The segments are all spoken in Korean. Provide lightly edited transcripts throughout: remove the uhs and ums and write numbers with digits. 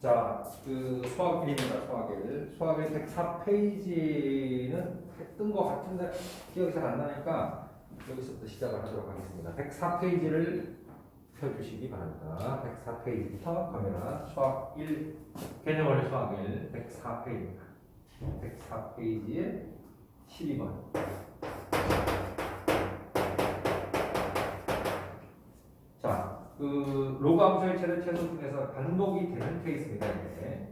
자, 그 수학 1입니다. 수학 1. 수학 1 104페이지는 뜬 것 같은데 기억이 잘 안 나니까 여기서부터 시작을 하도록 하겠습니다. 104페이지를 펴주시기 바랍니다. 104페이지부터 카메라 수학 1 개념을 수학 1 104페이지입니다. 104페이지에 12번. 자, 그 로그 함수의 최대 최소 중에서 반복이 되는 케이스입니다. 이게.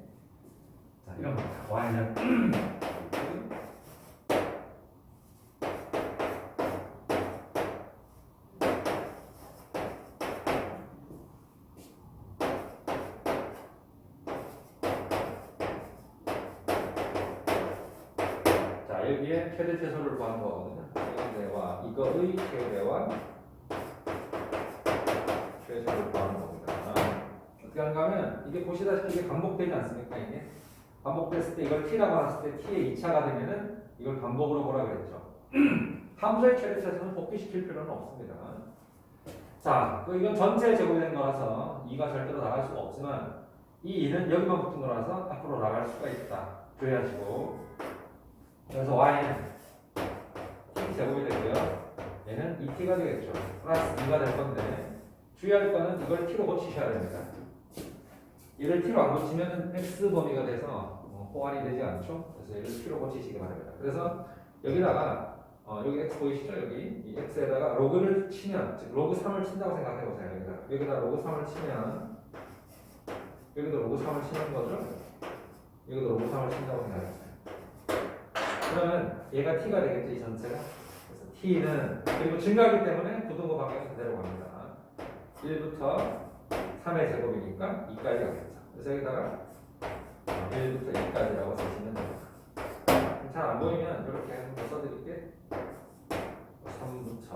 자, 이런 겁니다. y는 자, 여기에 최대 최소를 구하는 거거든요. 최대와 이거의 최대와 최소를 구하는 겁니다. 어떻게 하는가 하면 이게 보시다시피 이게 반복되지 않습니까? 이게 반복됐을 때 이걸 t라고 했을 때 t의 2차가 되면은 이걸 반복으로 보라 그랬죠. 함수의 최대 최소는 복귀시킬 필요는 없습니다. 자, 이건 전체 제곱된 거라서 2가 절대로 나갈 수가 없지만 이 2는 여기만 붙은 거라서 앞으로 나갈 수가 있다. 주의하시고. 그래서 y는 t 제곱이 되고요. 얘는 2t가 되겠죠. 플러스 2가 될 건데 주의할 거는 이걸 t로 고치셔야 됩니다. 이를 t로 안 고치면 x 범위가 돼서 호환이 되지 않죠. 그래서 이를 t로 고치시기 바랍니다. 그래서 여기다가 여기 x 보이시죠? 여기 이 x에다가 로그를 치면, 즉 로그 3을 친다고 생각해 보세요. 여기다 로그 3을 치면 여기도 로그 3을 치는 거죠. 여기도 로그 3을 친다고 생각해 보세요. 그러면 얘가 t가 되겠죠, 이 전체가. 그래서 t는 그리고 증가하기 때문에 부등호 방향이 그대로 갑니다. 1부터 3의 제곱이니까 2까지 가겠죠. 그래서 여기다가 1부터 2까지라고 쓰시면 됩니다. 잘 안 보이면 이렇게 한번 써드릴게. 3부터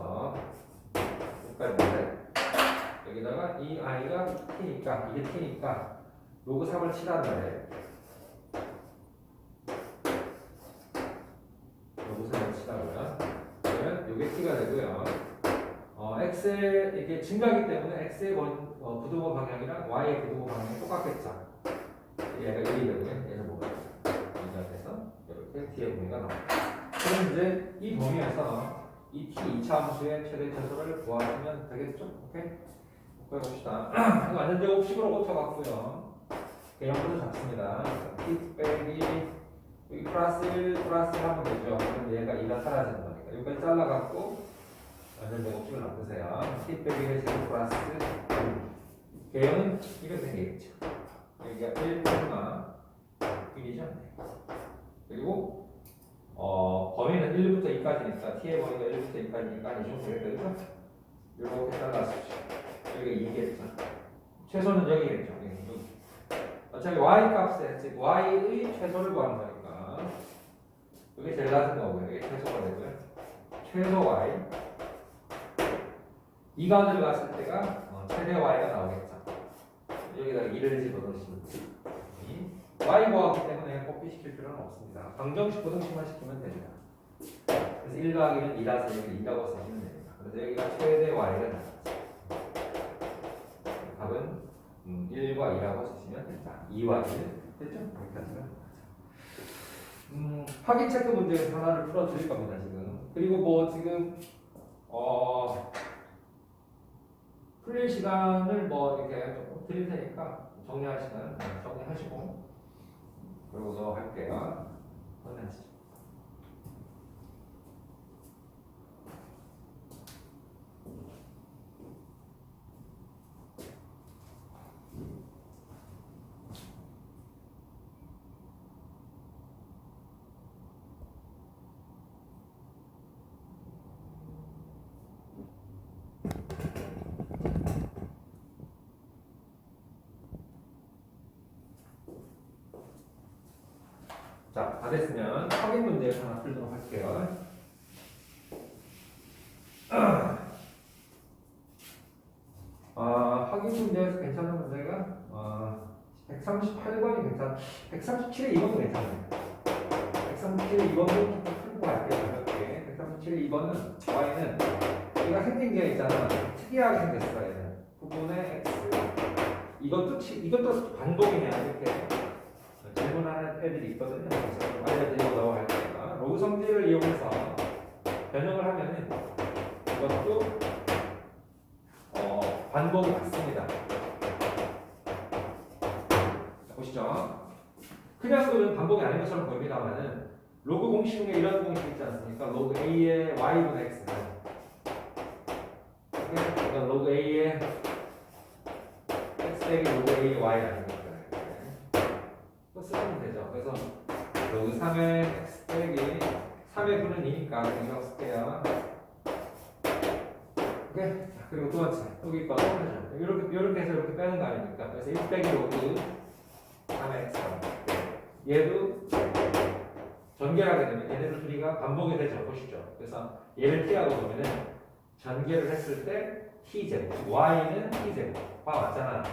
5까지인데 여기다가 이 i가 t니까 이게 t니까 로그 3을 치란 말이에요. 로그 3을 치라고요. 그러면 이게 t가 되고요. x의 이게 증가하기 때문에 x의 부등호 방향이랑 y의 부등호 방향이 똑같겠죠. 얘가 1이 되고요. 얘는 뭐가 되죠? 2가 돼서 이렇게 t의 범위가 나옵니다. 그럼 이제 이 범위에서 이 t 2차 함수의 최대 최소를 구하시면 되겠죠? 오케이? 해봅시다. 이거 완전 제곱식으로 고쳐봤고요. 개념부터 잡습니다. t 빼기 여기 플러스 1 플러스 1 하면 되죠. 그럼 얘가 2가 사라지는 거니까 여기까지 잘라갖고 완전 제곱식을 놔두세요. t 빼기 1 제곱 플러스 개형은 이렇게 되겠죠. 여기가 1, 1이죠. 그리고 범위는 1부터 2까지니까 t의 범위가 1부터 2까지니까 이 정도 되겠죠? 이렇게 잘라주십시오. 여기가 2겠죠. 최소는 여기겠죠. 여기. 어차피 y 값에 즉 y의 최소를 구하는 거니까 이게 제일 낮은 거고요. 이게 최소가 되고요. 최소 y 2가 들어갔을 때가 최대 y가 나오겠죠. 여기다가 2를 집어넣으시면 y 구하기 때문에 복귀시킬 필요는 없습니다. 방정식, 고정식만 시키면 됩니다. 그래서 1 더하기는 2라서 여기 2라고 쓰시면 됩니다. 그래서 여기가 최대 y가 나왔죠. 답은 1과 2라고 쓰시면 됩니다. 2와 1 됐죠? 여기까지가. 확인 체크 문제에서 하나를 풀어드릴 겁니다. 지금. 그리고 뭐 지금 풀릴 시간을 뭐 이렇게 조금 드릴 테니까 정리할 시간 정리하시고 그러고서 할게요. 끝내시죠. 자, 다 됐으면 확인 문제 하나 풀도록 할게요. 확인 문제에서 괜찮은 문제가 138번이 괜찮, 137의 2번도 괜찮아요. 137의 2번도 좀 풀고 갈게요. 이렇게 137의 2번은 y는 얘가 생긴 게 있잖아. 특이하게 생겼어요. 얘는 부분의 x 이것도 반복이냐 이렇게 질문하는 애들이 있거든요. 그래서 좀 알려드리고 넘어갈 테니까 로그 성질을 이용해서 변형을 하면은 이것도 반복이 맞습니다. 보시죠. 그냥 그는 반복이 아닌 것처럼 보입니다만은 로그 공식 중에 이런 공식 있지 않습니까? 로그 A의 Y분의 X는 그러니까 로그 A의 X 빼기 로그 A의 Y 아닙니까? 또 쓰면 되죠. 그래서 로그 3의 X 빼기 3의 9는 2니까 이라고 쓸게요. 오케이. 자, 그리고 두 번째 여기 거 하죠. 이렇게 해서 이렇게 빼는 거 아닙니까? 그래서 1 빼기 로그 3의 X 얘도 전개하게 되면 얘네들 둘이가 반복이 되죠. 보시죠. 그래서 얘를 t라고 보면은 전개를 했을 때 t제곱, y는 t제곱. 봐 맞잖아.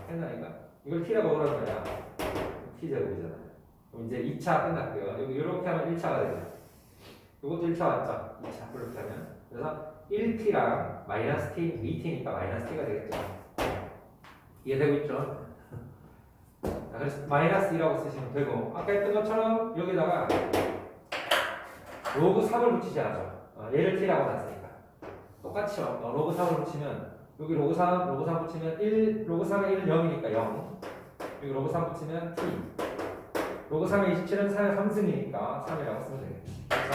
했나니까 이걸 t라고 그러는 거야. t제곱이잖아. 그럼 이제 2차 끝났고요. 여기 이렇게 하면 1차가 되죠. 이것도 1차 맞죠? 2차 이렇게 하면. 그래서 1t랑 마이너스 t, 2t니까 마이너스 t가 되겠죠. 이해되고 있죠? 자, 그래서 마이너스 2라고 쓰시면 되고 아까 했던 것처럼 여기다가 로그 3을 붙이지 않죠. 얘를 t라고 놨으니까 똑같죠. 로그 3을 붙이면 여기 로그 3 붙이면 1, 로그 3의 1은 0이니까 0 여기 로그 3 붙이면 t 로그 3의 27은 3의 3승이니까 3이라고 쓰면 되겠죠. 그래서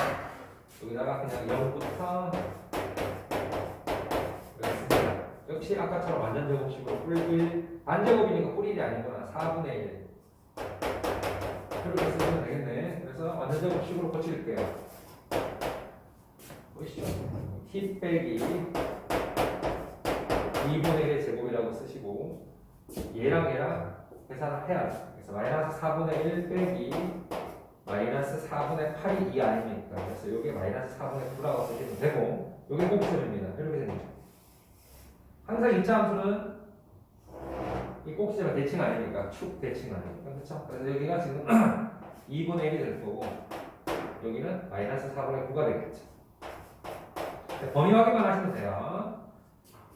여기다가 그냥 0부터 역시 아까처럼 완전제곱식으로 뿔 1 반제곱이니까 뿔 1이 아니구나 4분의 1 이렇게 쓰면 되겠네. 그래서 완전제곱식으로 고칠게요. 보시죠. t 빼기 2분의 1의 제곱이라고 쓰시고 얘랑 계산을 해야죠. 그래서 마이너스 4분의 1 빼기 마이너스 4분의 8이 2 아닙니까? 그래서 이게 마이너스 4분의 9라고 쓰시면 되고 이게 꼭지점입니다. 이렇게 생겼죠. 항상 1차 함수는 이 꼭지점의 대칭 아닙니까? 축 대칭 아닙니까? 그렇죠? 그래서 여기가 지금 2분의 1이 될 거고 여기는 마이너스 4분의 9가 되겠죠. 범위 확인만 하시면 돼요.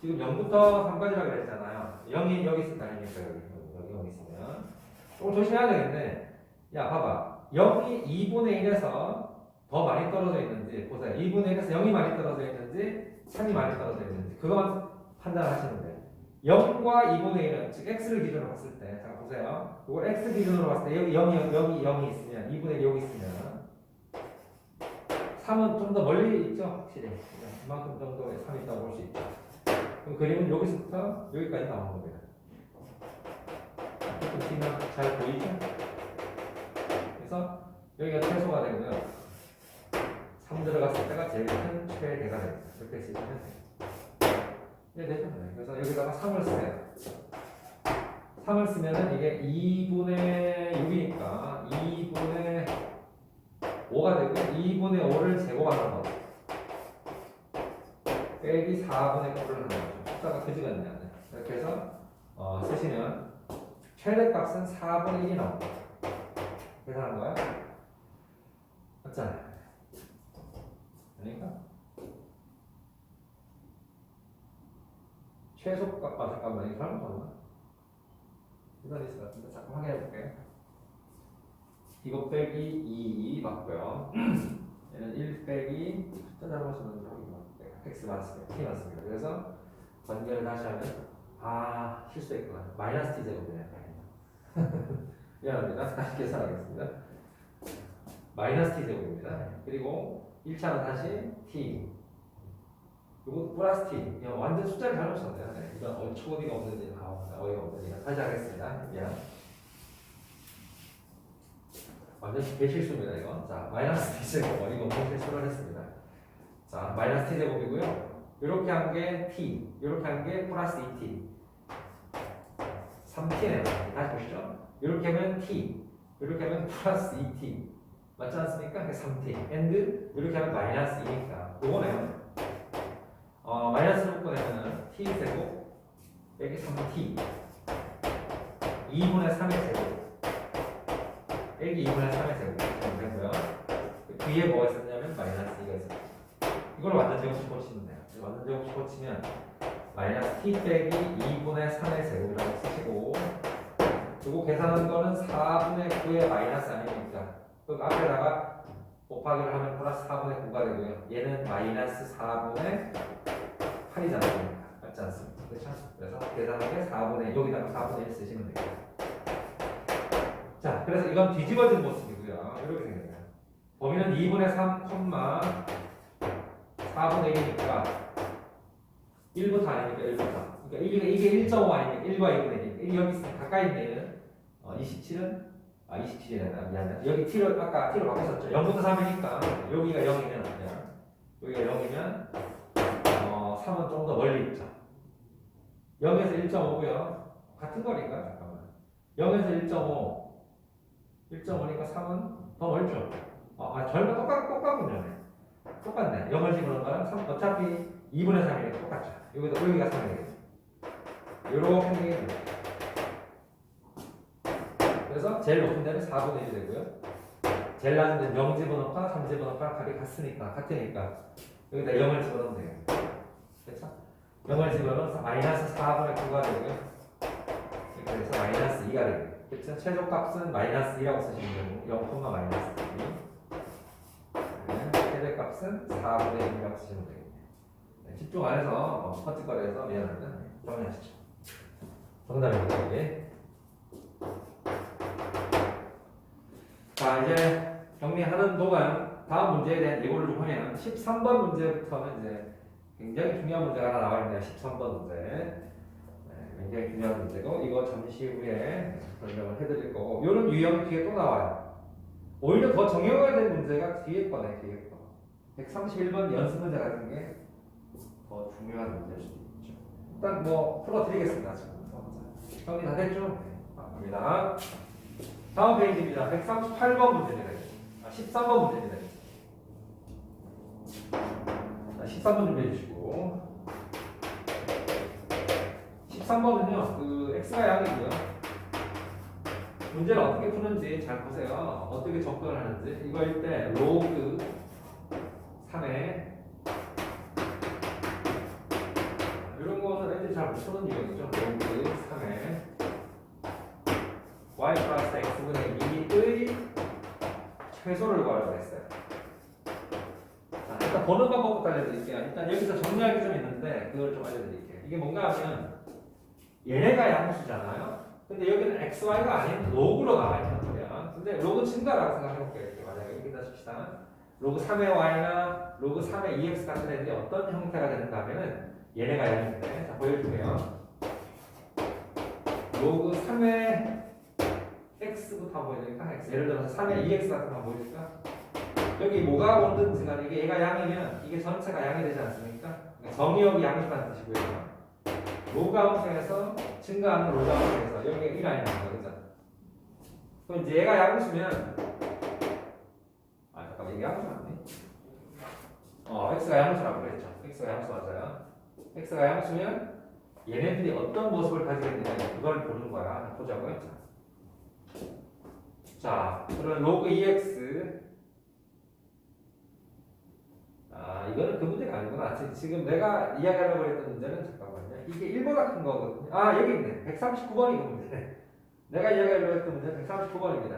지금 0부터 3까지라고 그랬잖아요. 0이 여기 있을 거 아닙니까? 여기 0 있으면 조금 조심해야 되겠네. 야 봐봐 0이 2분의 1에서 더 많이 떨어져 있는지 보세요. 2분의 1에서 0이 많이 떨어져 있는지 3이 많이 떨어져 있는지 그거만 판단하시면 돼요. 0과 2분의 1은 즉 x를 기준으로 봤을 때 자 보세요. 이걸 x 기준으로 봤을 때 여기 0이 있으면 2분의 1이 여기 있으면 3은 좀 더 멀리 있죠. 확실히 그만큼 정도의 3이 있다고 볼 수 있죠. 그럼 그림은 여기서부터 여기까지 나오는 겁니다. 조금 잘 보이죠? 그래서 여기가 최소가 되고요. 3 들어갔을 때가 제일 큰 최대가 됩니다. 이렇게 쓰시면 돼요. 네, 되죠. 그래서 여기다가 3을 쓰세요. 3을 쓰면은 이게 2분의 6이니까 2분의 5가 되고 2분의 5를 제곱하는 거 빼기 4분의 9를 하는 거죠. 숫자가 크지가 않네요. 이렇게 해서 쓰시면 최대값은 4분의 1이 나옵니다. 계산한 거야? 맞잖아요. 그러니까 최소값, 잠깐만, 이거 잘못 봤나? 계산이 있을 것 같은데, 잠깐 확인해 볼게요. 이거 빼기 2 맞고요. 얘는 1 빼기, 숫자 잘못 썼는데, x 맞습니다. t 맞습니다. 그래서, 전개를 다시 하면, 실수했구나. 마이너스 t 제곱이네요. 미안합니다. 다시 계산하겠습니다. 마이너스 t 제곱입니다. 그리고, 1차는 다시 t. 이거 플러스 t. 완전 숫자를 잘못 썼네요. 네. 이건 어처구니가 없는 어이가 없는 일. 다시 하겠습니다. 미안. 완전 대실수입니다. 이거. 자, 마이너스 t 제곱. 이거 너무 실수를 했습니다. 자, 마이너스 t 제곱이고요. 이렇게 한 게 t. 이렇게 한 게 플러스 2t. 3t네요. 다시 보시죠. 이렇게 하면 t. 이렇게 하면 플러스 2t. 맞지 않습니까? 3t. and 이렇게 하면 마이너스 2니까. 요거네요. 마이너스를 묶어내면은 t 제곱 빼기 3t 2분의 3의 제곱 빼기 2분의 3의 제곱 이렇게 되고요. 뒤에 뭐가 있었냐면 마이너스 2가 있었죠. 이걸 완전 제곱식 고치면 돼요. 완전 제곱식 고치면 마이너스 t 빼기 2분의 3의 제곱이라고 쓰시고 그리고 계산한 거는 4분의 9의 마이너스 아닙니까? 그 앞에다가 곱하기를 하면 플러스 4분의 9가 되고요. 얘는 마이너스 4분의 8이잖아요. 맞지 않습니까? 그렇죠? 그래서 계산한 게 4분의 여기다가 4분의 1 쓰시면 돼요. 자, 그래서 이건 뒤집어진 모습이고요. 이렇게 생겨요. 범위는 2분의 3, 4분의 1이니까 1부터 아닙니까? 1부터. 그러니까 이게 1.5 아닙니까? 1과 2분의 1. 여기 있으면 가까이 있는 27은 27이란다. 미안해. 여기 t를 아까 t로 바꿨었죠. 0부터 3이니까 여기가 0이면 여기가 0이면 3은 좀 더 멀리 있죠. 0에서 1.5고요. 같은 거리인가? 잠깐만. 0에서 1.5니까 3은 더 멀죠. 절반 똑같군요. 똑같네. 0을 집어넣은 거랑 3, 어차피 2분의 3이니까 똑같죠. 여기가 3이겠죠. 요렇게 되겠네요. 그래서 제일 높은 데는 4분의 1이 되고요. 제일 낮은 데는 0 집어넣거나 3 집어넣거나 값이 같으니까 여기다 0을 집어넣으면 돼요. 그렇죠? 0을 집어넣어서 마이너스 4분의 9가 되고요. 이렇게 해서 마이너스 2가 되고요. 그렇죠? 최소값은 마이너스 2라고 쓰시면 되고 0, 마이너스 2. 최대값은 4분의 1이라고 쓰시면 되겠네요. 네, 집중 안 해서 퍼뜩거려서 미안합니다. 정리하시죠. 정답입니다. 이게. 자, 이제 정리하는 동안 다음 문제에 대한 예고를 좀 하면 13번 문제부터는 이제 굉장히 중요한 문제가 하나 나와 있네요. 13번 문제. 네, 굉장히 중요한 문제고 이거 잠시 후에 설명을 해드릴 거고 이런 유형이 뒤에 또 나와요. 오히려 더 정형화된 문제가 뒤에 거네. 뒤에 거. 131번 연습 문제 같은 게 더 중요한 문제일 수도 있죠. 일단 뭐 풀어드리겠습니다. 지금 정리 다 됐죠? 네, 갑니다. 다음 페이지입니다. 138번 문제입니다. 13번 문제입니다. 자, 13번 준비해 주시고 13번은요. 그 x가 양이고요. 문제를 어떻게 푸는지 잘 보세요. 어떻게 접근을 하는지. 이거일 때 로그 3에 이런 거는 애들이 잘 못 푸는 유형이죠. 로그 3에 y 플러스 x분의 2의 최소를 구하라고 했어요. 자, 일단 보는 방법부터 알려드릴게요. 일단 여기서 정리할 게 좀 있는데 그걸 좀 알려드릴게요. 이게 뭔가 하면 얘네가 양수잖아요. 근데 여기는 xy가 아닌 로그로 나와 있는 거예요. 근데 로그 증가라고 생각해볼게요. 이렇게 만약에 여기다 씁시다. 로그 3의 y나 로그 3의 2x 같은 애들이 어떤 형태가 되는가 하면은 얘네가 양인데 자 보여줄게요. 로그 3의 x부터 한번 보여드릴까? x. 예를 들어서 3의 2x 같은 거 한번 보여줄까? 여기 뭐가 오든지 간에 이게 얘가 양이면 이게 전체가 양이 되지 않습니까? 정의역이 양수라는 뜻이고요. 로가 함수에서 증가하는 로가 함수에서 여기가 1 아닙니까? 그죠? 그럼 이제 얘가 양수면 잠깐만 이게 양수 맞네? x가 양수라고 그랬죠. x가 양수 맞아요. x가 양수면 얘네들이 어떤 모습을 가지게 되느냐 그걸 보는 거야. 보자고요. 자, 그럼 로그 2x 이거는 그 문제가 아니구나. 지금 내가 이야기하려고 했던 문제는 잠깐만요. 이게 1보다 큰 거거든요. 여기 있네. 139번이 그 문제네. 내가 이야기하려고 했던 문제는 139번입니다.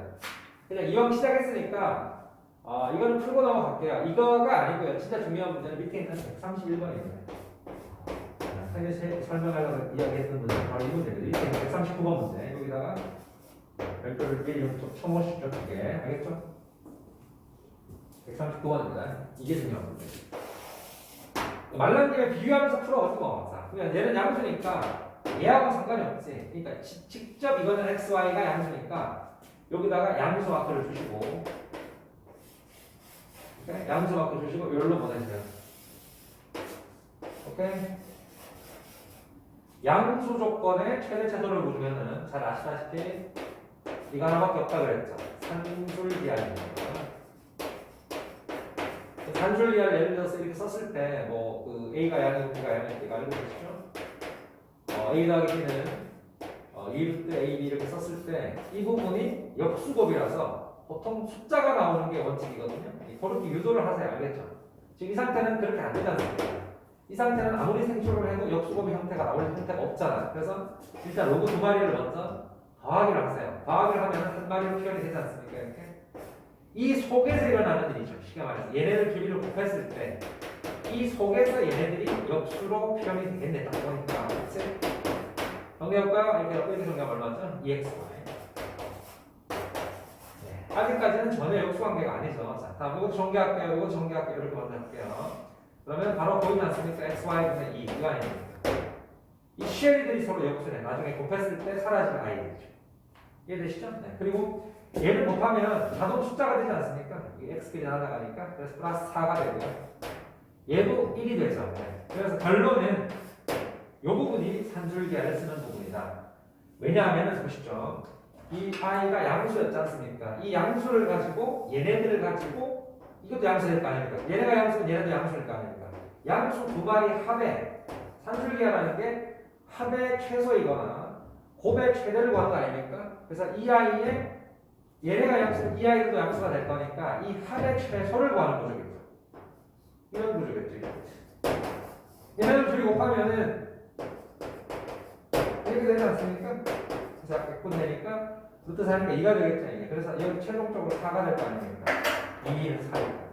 그냥 이왕 시작했으니까 이거는 풀고 넘어갈게요. 이거가 아니고요. 진짜 중요한 문제는 밑에 있는 131번입니다. 사실 설명하려고 이야기했던 문제는 바로 이 문제거든요. 밑에 있는 139번 문제. 여기다가 별표를 미리 좀 쳐보시죠. 이게 알겠죠? 139번입니다. 이게 중요한 문제. 말란 김에 비교하면서 풀어가지고 그냥 얘는 양수니까 얘하고 상관이 없지. 그러니까 직접 이거는 xy가 양수니까 여기다가 양수 마크를 주시고 오케이? 양수 마크 주시고 여기로 보내주세요. 오케이? 양수 조건에 최대 최소를 보시면은 잘 아시다시피 이거 하나밖에 없다 그랬죠. 산술기하입니다. 산술리아를 예를 들어서 이렇게 썼을 때, 그 A가 양이고 B가 양이고 알고 계시죠? A 더하기 B는 2루트 AB 이렇게 썼을 때, 이 부분이 역수곱이라서 보통 숫자가 나오는 게 원칙이거든요. 그렇게 유도를 하세요. 알겠죠? 지금 이 상태는 그렇게 안 되지 않습니까? 이 상태는 아무리 생초를 해도 역수곱의 형태가 나올 형태가 없잖아. 그래서 일단 로그 두 마리를 먼저 더하기를 하세요. 더하기를 하면 한 마리로 표현이 되지 않습니까? 이렇게. 이 속에서 일어나는 일이죠. 쉽게 말해서 얘네들 길이를 곱했을 때 이 속에서 얘네들이 역수로 표현이 되겠네. 딱 보니까. 그치? 정리해볼까요? 이렇게 정리하면 얼마죠? 2xy. 네. 아직까지는 전혀 역수관계가 아니죠. 자, 다음 이거 정리할게요. 이거 정리할게요. 이렇게 먼저 할게요. 그러면 바로 보이지 않습니까? xy분의 2. 이거 아닙니까? 이 쉘들이 서로 역수네. 나중에 곱했을 때 사라질 i 되죠. 이해되시죠? 네. 그리고 얘를 곱하면 자동 숫자가 되지 않습니까? 이게 x끼리 날아가니까. 그래서 플러스 4가 되고요. 얘도 1이 되죠. 네. 그래서 결론은 이 부분이 산술기하를 쓰는 부분이다. 왜냐하면 보시죠. 이 i가 양수였지 않습니까? 이 양수를 가지고 얘네들을 가지고 이것도 양수일 거 아닙니까? 얘네가 양수면 얘네도 양수일 거 아닙니까? 양수 두 마리 합의 산술기하라는 게 합의 최소이거나 곱의 최대를 구하는 거 아닙니까? 그래서 이 i에 얘네가 양수면 이 아이들도 양수가 될 거니까 이 합의 최소를 구하는 구조겠죠. 이런 구조겠죠. 얘네들 둘이 곱하면은 이렇게 되지 않습니까? 그래서 100분 되니까 루트 4니까 2가 되겠죠. 이게. 그래서 여기 최종적으로 4가 될 거 아닙니까? 2는 4니까.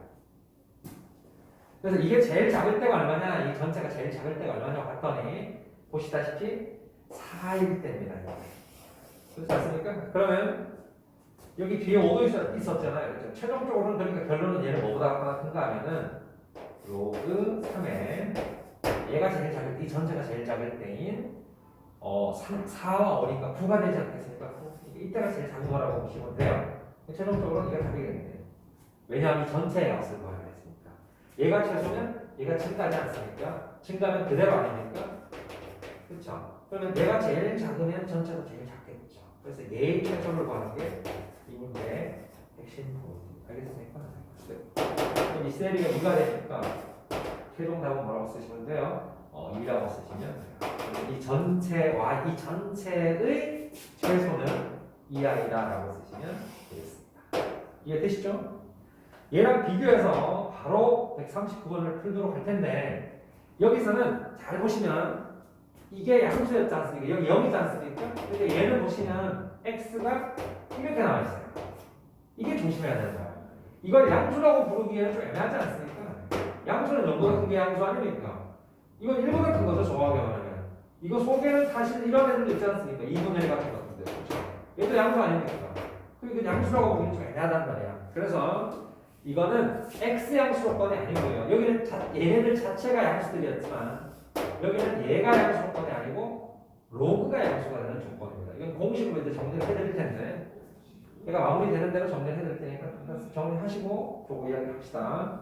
그래서 이게 제일 작을 때가 얼마냐? 이 전체가 제일 작을 때가 얼마냐고 봤더니 보시다시피 4일 때입니다. 그렇지 않습니까? 그러면 여기 뒤에 5도 있었잖아요. 그렇죠? 최종적으로는 그러니까 결론은 얘는 뭐보다 큰가 하면은 로그 3에 얘가 제일 작을 때, 이 전체가 제일 작을 때인 4와 5니까 9가 되지 않겠습니까? 이때가 제일 작은 거라고 보시면 돼요. 최종적으로는 얘가 답이겠네요. 왜냐하면 이 전체의 값을 구하려 했으니까. 얘가 최소면 얘가 증가하지 않습니까? 증가하면 그대로 아닙니까? 그렇죠? 그러면 얘가 제일 작으면 전체도 제일 작겠죠. 그래서 얘의 최소를 구하는 게 이 문제의 핵심 부분입니다. 알겠습니까? 그럼 이 셀이가 2가 되니까 최종 답은 뭐라고 쓰시면 돼요? 2라고 쓰시면 돼요. 이 전체와 이 전체의 최소는 2i다라고 쓰시면 되겠습니다. 이해되시죠? 얘랑 비교해서 바로 139번을 풀도록 할 텐데 여기서는 잘 보시면 이게 양수였지 않습니까? 여기 0이지 않습니까? 근데 얘는 보시면 x가 이렇게 나와 있어요. 이게 조심해야 되는 거예요. 이걸 양수라고 부르기에는 좀 애매하지 않습니까? 양수는 0보다 큰 게 양수 아닙니까? 이건 1보다 큰 거죠, 정확하게 말하면. 이거 속에는 사실 이런 애들도 있지 않습니까? 2분의 1 같은 것들. 그렇죠? 얘도 양수 아닙니까? 그러니까 양수라고 보기엔 좀 애매하단 말이야. 그래서 이거는 x-양수 조건이 아니고요. 여기는 얘네들 자체가 양수들이었지만 여기는 얘가 양수 조건이 아니고 로그가 양수가 되는 조건입니다. 이건 공식으로 이제 정리를 해드릴 텐데 제가 마무리되는 대로 정리를 해드릴 테니까 정리하시고 보고 이야기합시다.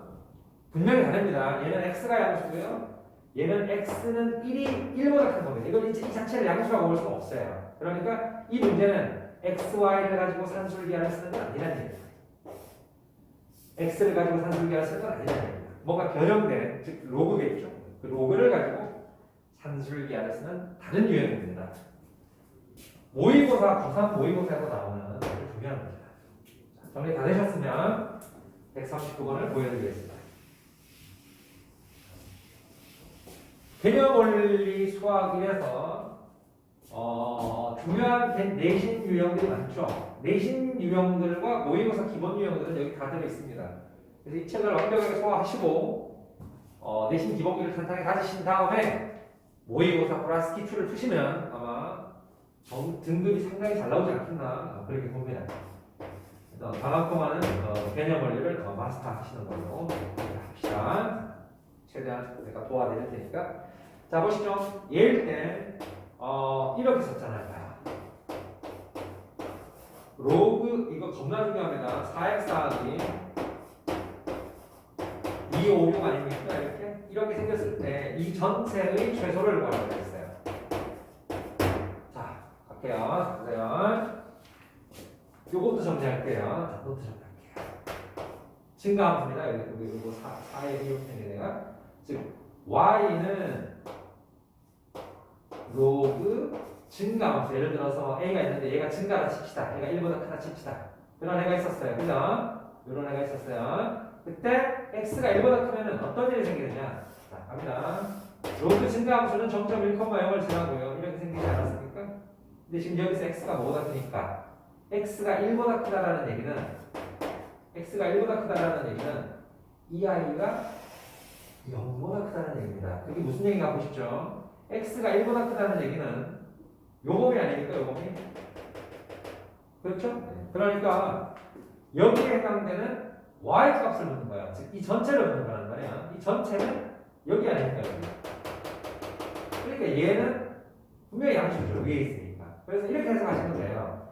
분명히 다릅니다. 얘는 x가 양수고요. 얘는 x는 1보다 큰 겁니다. 이건 이 자체를 양수라고 볼 수가 없어요. 그러니까 이 문제는 x, y를 가지고 산술기하를 쓰는 건 아니라는 얘기입니다. x를 가지고 산술기하를 쓰는 건 아니라는 얘기입니다. 뭔가 변형된, 즉 로그겠죠. 그 로그를 가지고 산술기하를 쓰는 다른 유형입니다. 모의고사, 고3 모의고사에서 나오는 아주 중요한 문제다. 정리 다 되셨으면 139번을 보여드리겠습니다. 개념 원리 수학 1에서 중요한 내신 유형들이 많죠. 내신 유형들과 모의고사 기본 유형들은 여기 다 들어 있습니다. 그래서 이 책을 완벽하게 소화하시고 내신 기본기를 탄탄히 가지신 다음에 모의고사 플러스 기출을 푸시면 아마 등급이 상당히 잘 나오지 않겠나 그렇게 봅니다. 그래서 방학 동안은 개념 원리를 마스터하시는 걸로 합시다. 최대한 제가 도와드릴 테니까. 자 보시죠. 예일 때 이렇게 썼잖아요. 로그 이거 겁나 중요합니다. 4x 더하기 2, 5, 6 아닙니까? 이렇게 생겼을 때 이 전체의 최소를 구하라고 했어요. 자 갈게요. 보세요. 요것도 정리할게요. 자, 노트 정리할게요. 증가함수입니다. 여기 이거 4의 비율편이네요. 즉 y는 로그 증가함수. 예를 들어서 a가 있는데 얘가 증가라 칩시다. 얘가 1보다 크다 칩시다. 이런 애가 있었어요. 그죠? 이런 애가 있었어요. 그때 x가 1보다 크면 어떤 일이 생기느냐? 자, 갑니다. 로그 증가함수는 점점 1,0을 지나고요. 이렇게 생기지 않았습니까? 근데 지금 여기서 x가 뭐보다 크니까 x가 1보다 크다라는 얘기는 x가 1보다 크다라는 얘기는 이 아이가 0보다 크다는 얘기입니다. 그게 무슨 얘기가 보십시오? x가 1보다 크다는 얘기는 요범이 아닙니까? 요범이? 그렇죠? 그러니까 여기에 해당되는 y 값을 넣는 거야. 즉 이 전체를 넣는 거란 말이야. 이 전체는 여기 아닙니까? 여기. 그러니까 얘는 분명히 양수죠. 위에 있으니까. 그래서 이렇게 해석하시면 돼요.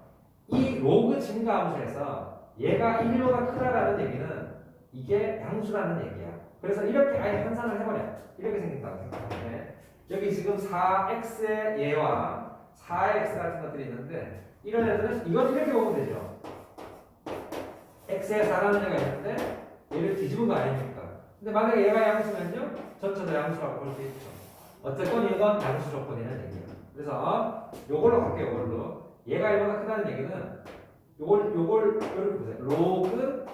이 로그 증가함수에서 얘가 1보다 크다라는 얘기는 이게 양수라는 얘기야. 그래서 이렇게 아예 환산을 해버려. 이렇게 생긴다고 생각하면 여기 지금 4x의 얘와 4x 같은 것들이 있는데 이런 애들은 이건 이렇게 보면 되죠. x에 4라는 애가 있는데 얘를 뒤집은 거 아닙니까? 근데 만약에 얘가 양수면요 전체도 양수라고 볼 수 있죠. 어쨌건 이건 양수 조건이라는 얘기예요. 그래서 요걸로 갈게요. 요걸로 얘가 1보다 크다는 얘기는 요걸 이렇게 보세요. 로그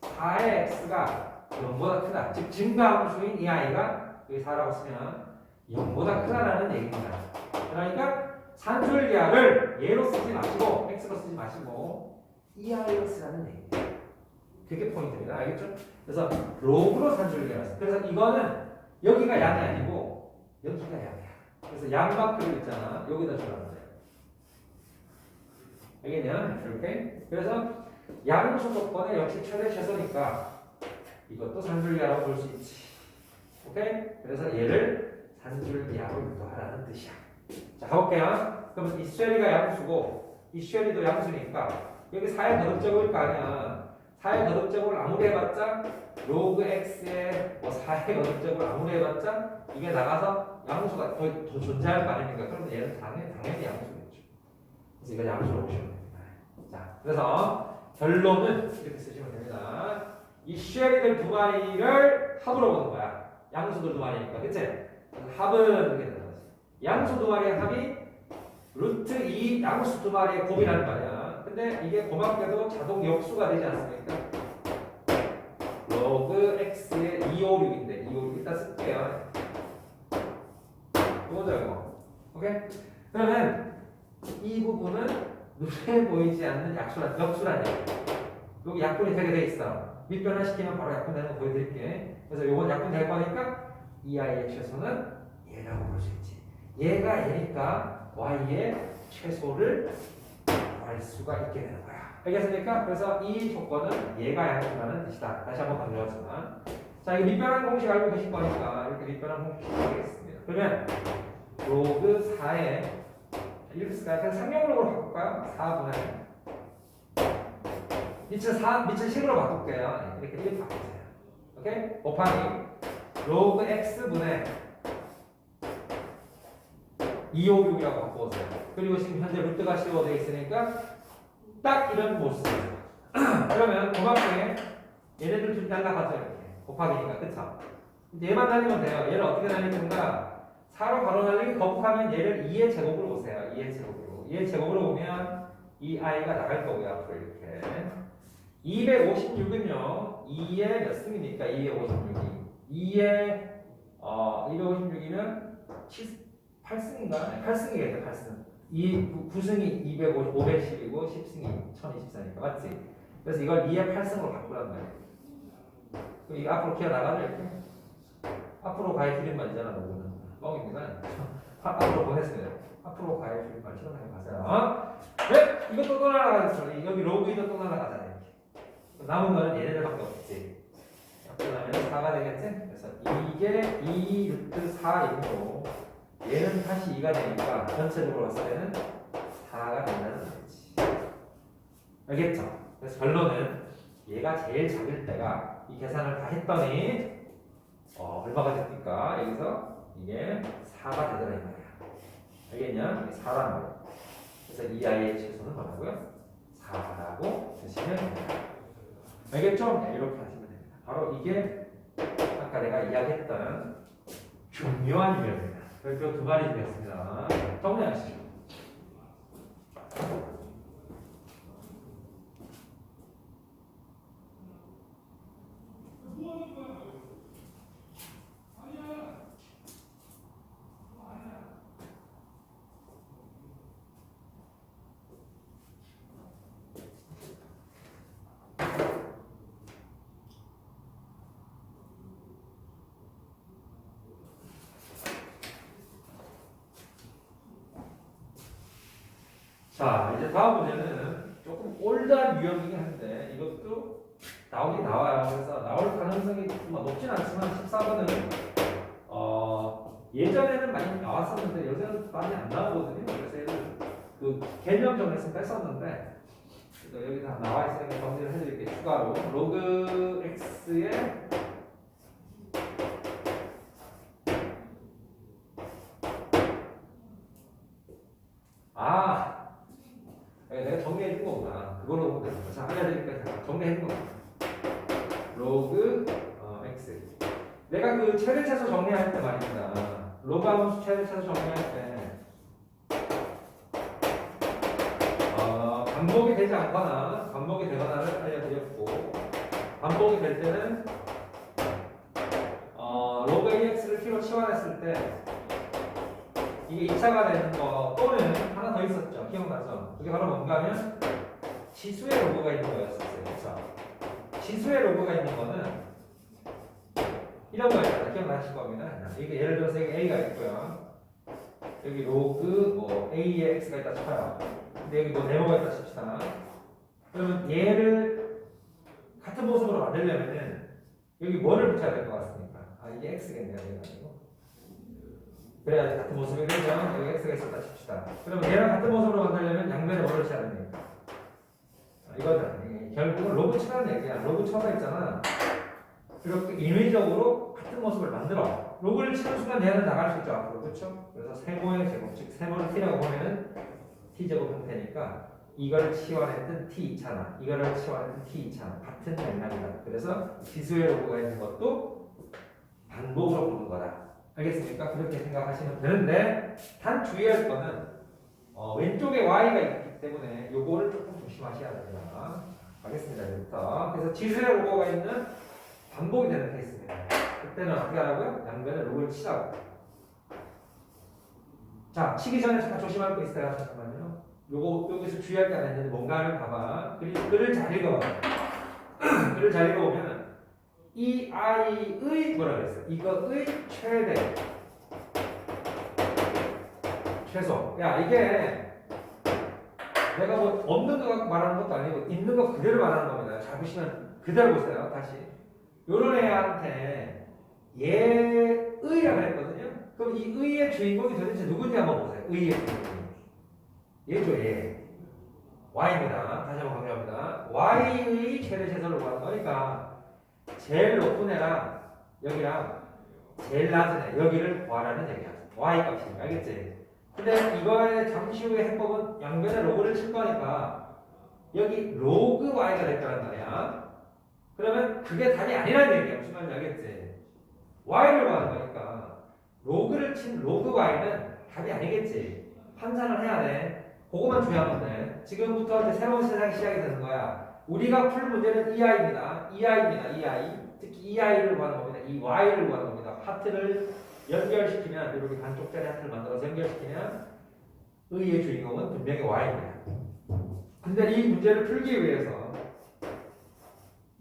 4의 x가 0보다 크다. 즉 증가함수인 이 아이가 여기 4라고 쓰면 0보다 크다라는 얘기입니다. 그러니까 산술기하를 얘로 쓰지 마시고 x로 쓰지 마시고 이 아이로 쓰라는 얘기예요. 그게 포인트입니다. 알겠죠? 그래서 로그로 산술기하를 써. 그래서 이거는 여기가 양이 아니고 여기가 양이야. 그래서 양마크를 있잖아. 여기다 주라는 거예요. 알겠냐? 이렇게. 그래서 양수 조건에 역시 최대 최소니까 이것도 산술기하라고 볼 수 있지. 오케이? 그래서 얘를 산술기하로 유도하라는 뜻이야. 자, 가볼게요. 그러면 이 쉐리가 양수고 이 쉐리도 양수니까 여기 4의 거듭제곱일 거 아니야. 4의 거듭제곱을 아무리 해봤자 로그 x의 뭐 4의 거듭제곱을 아무리 해봤자 이게 나가서 양수가 더 존재할 거 아닙니까? 그러면 얘는 당연히 양수겠죠. 그래서 이거 양수로 보시면 됩니다. 자, 그래서 결론은 이렇게 쓰시면 됩니다. 이 쉐리들 두 마리를 합으로 보는 거야. 양수들 두 마리니까, 그치? 합은 이렇게 되는 거지. 양수 두 마리의 합이 루트 2 양수 두 마리의 곱이라는 말이야. 근데 이게 고맙게도 자동 역수가 되지 않습니까? 로그 x의 256인데 256 일단 쓸게요. 이거죠 이거. 오케이? 그러면 이 부분은 눈에 보이지 않는 역수란 얘기야. 여기 약분이 되게 돼 있어. 밑변화시키면 바로 약분되는 거 보여드릴게. 그래서 요건 약분될 거니까 이 아이의 최소는 얘라고 볼 수 있지. 얘가 얘니까 y의 최소를 알 수가 있게 되는 거야. 알겠습니까? 그래서 이 조건은 얘가 양수라는 뜻이다. 다시 한번 강조하지만. 자, 이 밑변환 공식 알고 계실 거니까 이렇게 밑변환 공식 하겠습니다. 그러면 로그 4에 이렇게 쓸까요? 그냥 상용으로 바꿀까요? 4분의 밑을 10으로 바꿀게요. 이렇게 바꾸세요. 오케이? 곱하기 로그 x분의 256이라고 바꿔보세요. 그리고 지금 현재 루트가 씌워져 있으니까 딱 이런 모습이에요. 그러면 고맙게 얘네들 둘이 날라가죠. 이렇게 곱하기니까 그쵸? 얘만 날리면 돼요. 얘를 어떻게 날리는가? 4로 바로 날리기 거북하면 얘를 2의 제곱으로 보세요. 2의 제곱으로. 2의 제곱으로 보면 이 i가 나갈 거고요. 앞으로 이렇게 256은요 2의 몇 승입니까? 2의 56이 2의 256이면 8승인가? 8승이겠죠. 8승. 이 9승이 250, 510이고 10승이 1024니까 맞지? 그래서 이걸 2의 8승으로 바꾸란 말이에요. 그럼 이거 앞으로 기어 나가죠 이렇게? 앞으로 가의 줄임말이잖아. 너구는 뻥입니다. 앞으로 보냈어요. 앞으로 가의 줄임말 시원하게 가세요. 네? 이것도 또 날아가겠어. 여기 로그 이도 또 날아가잖아 이렇게. 남은 거는 얘네들밖에 없지. 그 다음에 4가 되겠지? 그래서 이게 2 루트 4이고 얘는 다시 2가 되니까 전체적으로 봤을 때는 4가 된다는 거지. 알겠죠? 그래서 결론은 얘가 제일 작을 때가 이 계산을 다 했더니 얼마가 됩니까? 여기서 이게 4가 되더라 이 말이야. 알겠냐? 이게 4라는 거야. 그래서 이 아이의 최소는 뭐라고요? 4라고 쓰시면 됩니다. 알겠죠? 네, 이렇게 하시면 됩니다. 바로 이게 아까 내가 이야기했던 중요한 유형입니다. 별표 두 마리 되겠습니다. 정리하시죠. 자, 이제 다음 문제는 조금 올드한 유형이긴 한데 이것도 나오긴 나와요. 그래서 나올 가능성이 뭐 높진 않지만 14번은 예전에는 많이 나왔었는데 요새는 많이 안 나오거든요. 그래서 얘를 그 개념 정리해서 뺐었는데 그래서 여기 다 나와 있으니까 정리를 해드릴게요. 추가로 로그 x의 내가 정리해 준 거구나. 그걸로 보면 되는 거죠. 알려드리니까 정리해 준 거구나. 로그 x. 내가 그 최대차수 정리할 때 말입니다. 로그 함수 최대차수 정리할 때 반복이 되지 않거나 반복이 되거나를 알려드렸고 반복이 될 때는 로그 ax를 t로 치환했을 때 이게 2차가 되는 거 또는 하나 더 있었죠. 기억나죠? 그게 바로 뭔가 하면 지수의 로그가 있는 거였었어요. 그렇죠? 지수의 로그가 있는 거는 이런 거였잖아요. 기억나실 겁니다. 이게 예를 들어서 여기 a가 있고요. 여기 로그 a에 x가 있다 쳐요. 근데 여기 네모가 있다 칩시다. 그러면 얘를 같은 모습으로 만들려면은 여기 뭐를 붙여야 될 것 같습니까? 이게 x겠네요. 얘가 아니고. 그래야지 같은 모습이 되죠. 여기 x가 있었다 칩시다. 그러면 얘랑 같은 모습으로 만들려면 양변에 뭐를 쳐야 됩니까? 이거는 결국은 로그 치라는 얘기야. 로그 쳐서 있잖아. 그렇게 인위적으로 같은 모습을 만들어. 로그를 치는 순간 얘는 나갈 수 있죠. 앞으로. 그렇죠? 그래서 세모의 제곱, 즉 세모를 t라고 보면은 t제곱 형태니까 이거를 치환했던 t2차나 이거를 치환했던 t2차나 같은 맥락이다. 그래서 지수의 로그가 있는 것도 반복으로 보는 거다. 알겠습니까? 그렇게 생각하시면 되는데 단 주의할 거는 왼쪽에 y가 있기 때문에 요거를 조금 조심하셔야 됩니다. 알겠습니다. 이제부터. 그래서 지수의 로고가 있는 반복이 되는 케이스입니다. 그때는 어떻게 하라고요? 양변에 로그를 치라고. 자, 치기 전에 잠깐 조심할 거 있어요. 잠깐만요. 여기서 주의할 게 하나 있는데 뭔가 하면 봐봐. 글을 잘 읽어. 글을 잘 읽어보면 이 i의 뭐라 그랬어요? 이거의 최대 최소. 야, 이게 내가 뭐 없는 거 갖고 말하는 것도 아니고 있는 거 그대로 말하는 겁니다. 잘 보시면 그대로 보세요. 다시 요런 애한테 얘의라고 했거든요. 그럼 이 의의 주인공이 도대체 누군지 한번 보세요. 의의 주인공이 얘죠. 얘 y입니다. 다시 한번 강조합니다. y의 최대 최소를 구하는 거니까 제일 높은 애랑 여기랑 제일 낮은 애 여기를 구하라는 얘기야. y 값이니까. 알겠지? 근데 이거의 잠시 후에 해법은 양변에 로그를 칠 거니까 여기 로그 y가 될 거란 말이야. 그러면 그게 답이 아니라는 얘기야. 무슨 말인지 알겠지? y를 구하는 거니까 로그를 친 로그 y는 답이 아니겠지. 환산을 해야 돼. 그거만 중요한 건데 지금부터 이제 새로운 세상이 시작이 되는 거야. 우리가 풀 문제는 EI입니다. EI. 특히 EI를 구하는 겁니다. 이 Y를 구하는 겁니다. 하트를 연결시키면 이렇게 반쪽짜리 하트를 만들어서 연결시키면 의의 주인공은 분명히 Y입니다. 근데 이 문제를 풀기 위해서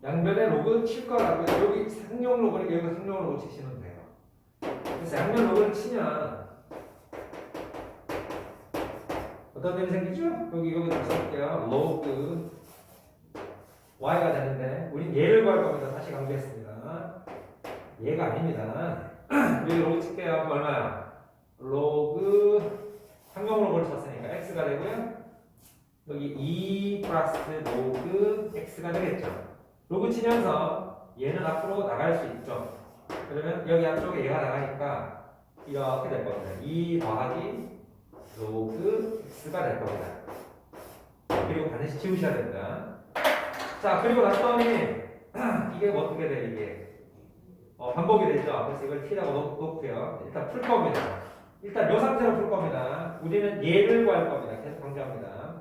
양변에 로그 칠 거라고 여기 상용 로그를 여기 상용 로그 치시면 돼요. 그래서 양변 로그를 치면 어떤 일이 생기죠? 여기 다시 할게요. 로그 y가 되는데 우린 얘를 구할 겁니다. 다시 강조했습니다. 얘가 아닙니다. 여기 로그 칠게요. 그럼 얼마야? 로그 상용으로 뭘 쳤으니까 x가 되고요. 여기 2 플러스 로그 x가 되겠죠. 로그 치면서 얘는 앞으로 나갈 수 있죠. 그러면 여기 앞쪽에 얘가 나가니까 이렇게 될 겁니다. 2 더하기 로그 x가 될 겁니다. 그리고 반드시 지우셔야 됩니다. 자, 그리고 났더니 이게 어떻게 돼? 이게 반복이 되죠. 그래서 이걸 t라고 놓고요. 일단 풀 겁니다. 일단 이 상태로 풀 겁니다. 우리는 얘를 구할 겁니다. 계속 강조합니다.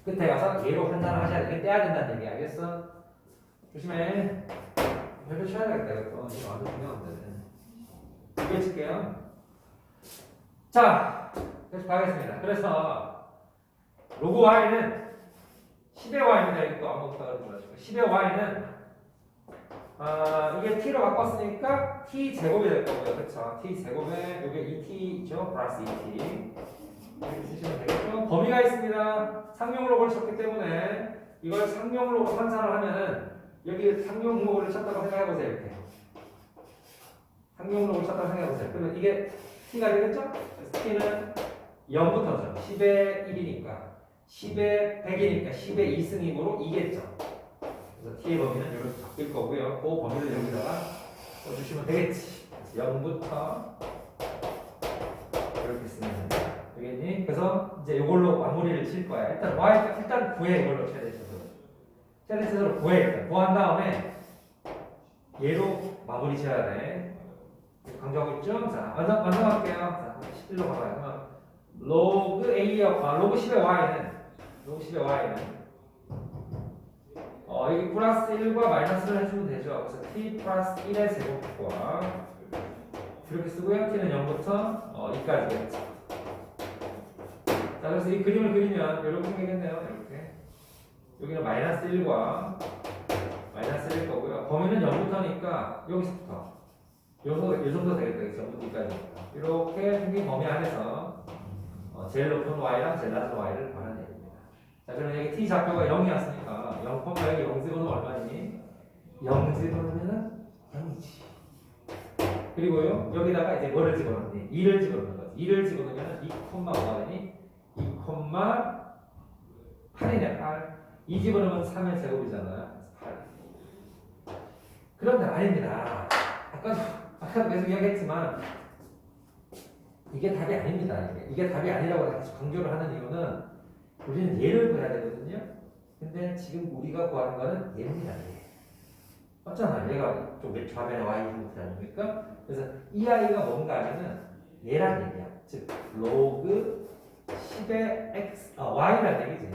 끝에 가서 얘로 환산을 하셔야 돼. 떼야 된다는 얘기 알겠어? 조심해. 별표 쳐야 되겠다. 이것도 완전 중요한데. 이거 칠게요. 자, 계속 가겠습니다. 그래서 로그 y는 10의 y입니다. 이것도 아무것도 알아보시고 10의 y는 이게 t로 바꿨으니까 t 제곱이 될 거고요. 그렇죠? t 제곱에 이게 2t죠. 플러스 2t. 이렇게 쓰시면 되겠죠? 범위가 있습니다. 상용로그를 쳤기 때문에 이걸 상용로그 환산을 하면은 여기 상용로그를 쳤다고 생각해보세요. 이렇게 상용로그를 쳤다고 생각해보세요. 그러면 이게 t가 되겠죠? 그래서 t는 0부터죠. 10의 1이니까 10의 100이니까 10의 2승이므로 2겠죠. 그래서 t의 범위는 이렇게 바뀔 거고요. 그 범위를 여기다가 써주시면 되겠지. 0부터 이렇게 쓰면 됩니다. 되겠니? 그래서 이제 이걸로 마무리를 칠 거야. 일단 일단 구해. 이걸로 최대치수로 구해. 일단 구한 다음에 얘로 마무리 지어야 돼. 강조하고 있죠? 자, 완성할게요. 자, 11로 가봐요. 그러면 로그 A와 로그 10의 Y는 여기 플러스 1과 마이너스를 해주면 되죠. 그래서 t 플러스 1의 제곱과 이렇게 쓰고요. t는 0부터 2까지겠죠. 자, 그래서 이 그림을 그리면 이렇게 생기겠네요. 이렇게 여기는 마이너스 1과 마이너스 1일 거고요. 범위는 0부터니까 여기서부터 요 정도 되겠다. 0부터 2까지 이렇게 생긴 범위 안에서 제일 높은 y랑 제일 낮은 y를 구하면 됩니다. 자, 그러면 여기 t 좌표가 0이었으니까 0, 여기 0 집어넣으면 얼마니? 0 집어넣으면 0이지. 그리고요, 여기다가 이제 뭐를 집어넣니? 2를 집어넣는 거지. 2를 집어넣으면 2,5가 되니? 2,8이네, 8. 2 집어넣으면 3의 제곱이잖아요. 8. 그런데 아닙니다. 아까도 계속 이야기했지만, 이게 답이 아닙니다. 이게 답이 아니라고 계속 강조를 하는 이유는 우리는 얘를 구해야 되거든요. 근데 지금 우리가 구하는 거는 얘입니다. 얘. 맞잖아. 얘가 좀 좌변에 y 형태 아닙니까? 그래서 이 아이가 뭔가 하면은 얘란 얘기야. 즉 로그 10의 x y란 얘기지.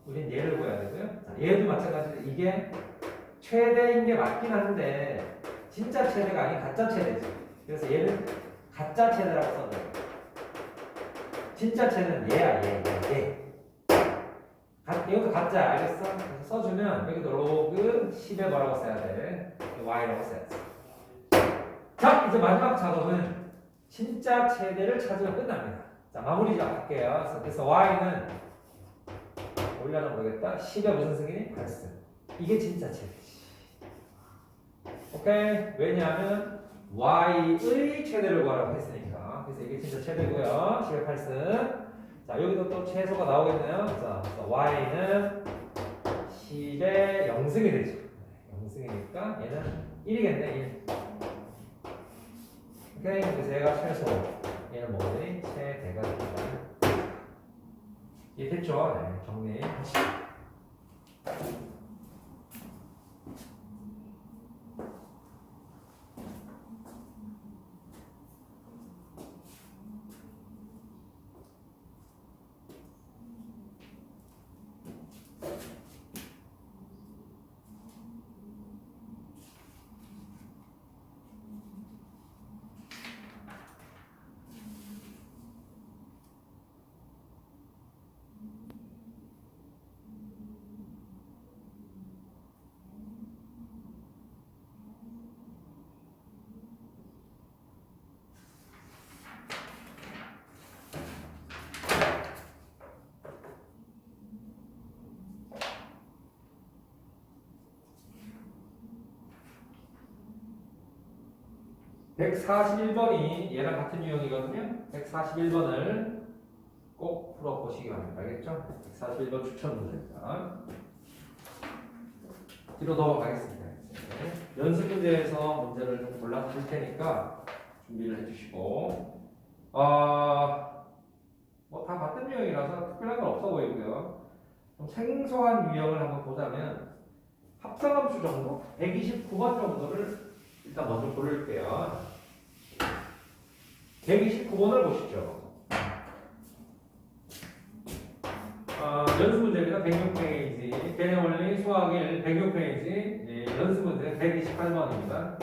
우린 얘를 구해야 되고요. 자, 얘도 마찬가지로 이게 최대인 게 맞긴 한데 진짜 최대가 아닌 가짜 최대지. 그래서 얘는 가짜 최대라고 써줘요. 진짜 최대는 얘야, 얘. 이것도 가짜, 알겠어? 그래서 써주면 여기도 로그 10에 뭐라고 써야 돼? y라고 써야지. 자, 이제 마지막 작업은 진짜 최대를 찾으면 끝납니다. 자, 마무리 좀 할게요. 그래서 y는 올려는 모르겠다. 10에 무슨 승이니? 8승. 이게 진짜 최대지. 오케이? 왜냐하면 y의 최대를 구하라고 했으니까. 그래서 이게 진짜 최대고요. 10에 8승. 자, 여기도 또 최소가 나오겠네요. 자, y는 10에 0승이 되죠. 0승이니까 얘는 1이겠네, 1. 오케이, 그래서 얘가 최소. 얘는 뭐니? 최대가 됩니다. 이해됐죠? 네, 정리하시죠. 141번이 얘랑 같은 유형이거든요. 141번을 꼭 풀어보시기 바랍니다. 알겠죠? 141번 추천 문제입니다. 뒤로 넘어가겠습니다. 연습 문제에서 문제를 좀 골라드릴 테니까 준비를 해주시고 뭐 다 같은 유형이라서 특별한 건 없어 보이고요. 좀 생소한 유형을 한번 보자면 합성함수 정도? 129번 정도를 일단 먼저 고를게요. 129번을 보시죠. 연습 문제입니다. 106페이지. 개념 원리 수학 1 106페이지. 예, 연습 문제 128번입니다.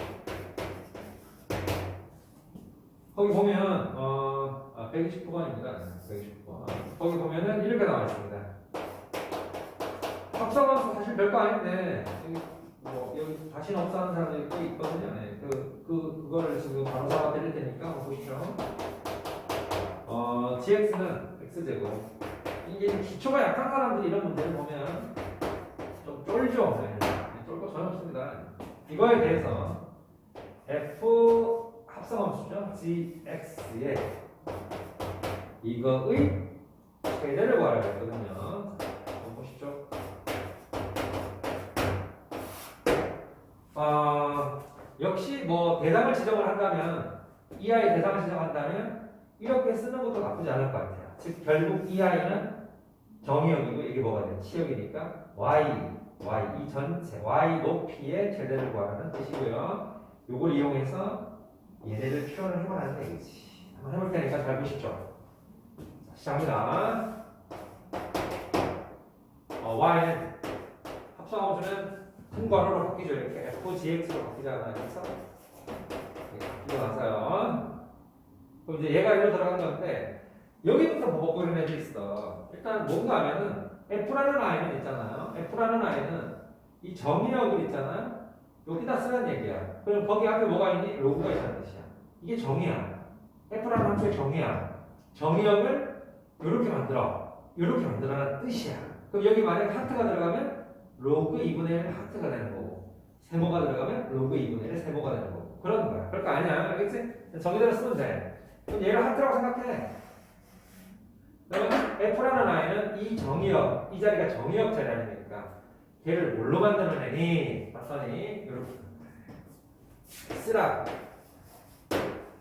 거기 보면 129번입니다. 129번. 거기 보면은 이렇게 나와 있습니다. 합성함수 사실 별거 아닌데 여기 자신 없어 하는 사람들이 꽤 있거든요. 네. 그거를 지금 바로 잡아 드릴 테니까 한번 보시죠. gx는 x제곱. 이게 좀 기초가 약한 사람들이 이런 문제를 보면 좀 쫄죠. 네. 쫄고 전혀 없습니다. 이거에 대해서 f 합성함수죠. gx의 이거의 최대를 구하라고 했거든요. 한번 보시죠. 역시 뭐 대상을 지정을 한다면 이 아이 대상을 지정한다면 이렇게 쓰는 것도 나쁘지 않을 것 같아요. 즉 결국 이 아이는 정의역이고 이게 뭐가 돼요? 치역이니까 y 이 전체 y 높이의 최대를 구하라는 뜻이고요. 이걸 이용해서 얘네를 표현을 해보라는 얘기지. 한번 해볼 테니까 잘 보시죠. 자, 시작합니다. y는 합성함수는 한 괄호로 바뀌죠. 이렇게 f(gx로) 바뀌잖아요. 그래서 이거 나서요. 그럼 이제 얘가 이리로 들어간 건데 여기부터 버벅거리는 애들이 있어. 일단 뭔가 하면은 f라는 i는 있잖아요. f라는 i는 이 정의역을 있잖아요. 여기다 쓰는 얘기야. 그럼 거기 앞에 뭐가 있니? 로그가 있다는 뜻이야. 이게 정의야. f라는 함수의 정의야. 정의역을 이렇게 만들어라는 뜻이야. 그럼 여기 만약에 하트가 들어가면 로그 2분의 1 하트가 되는 거고, 세모가 들어가면 로그 2분의 1 세모가 되는 거고, 그런 거야. 그럴 거 아니야. 알겠지? 정의대로 쓰면 돼. 그럼 얘를 하트라고 생각해. 그러면 f라는 i는 이 정의역, 이 자리가 정의역 자리 아닙니까? 걔를 뭘로 만드는 애니? 봤더니 이렇게 쓰라.